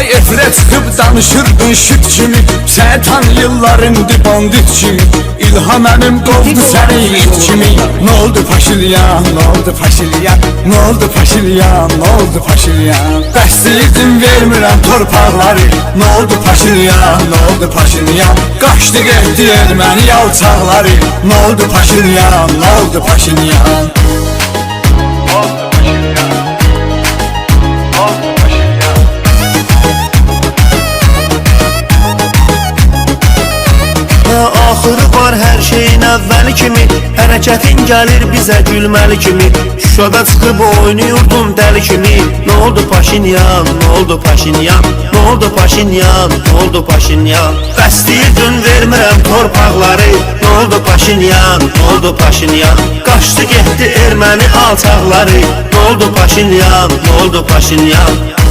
Vay efirə çıxıb danışırdın şüt kimi, şeytan yıllarındı bandit kimi. İlham əmim qovdu səni it kimi. Nə oldu Paşilyan, nə oldu Paşilyan, nə oldu Paşilyan, nə oldu Paşilyan? Bəsliydim vermirəm torpaqları. Nə oldu Paşilyan, nə oldu Paşilyan? Qaçdı getdi erməni alçaqları. Nə oldu Paşilyan, nə oldu Paşilyan? Axırı var hər şeyin əvvəli kimi, hərəkətin gəlir bizə gülməli kimi. Şüşədə çıxıb oynuyordum dəli kimi. Nə oldu Paşinyan, nə oldu Paşinyan, nə oldu Paşinyan, nə oldu Paşinyan? Bəstəyirdin vermirəm torpaqları. Nə oldu Paşinyan, nə oldu Paşinyan? Qaçdı getdi erməni alçaqları. Nə oldu Paşinyan, nə oldu Paşinyan?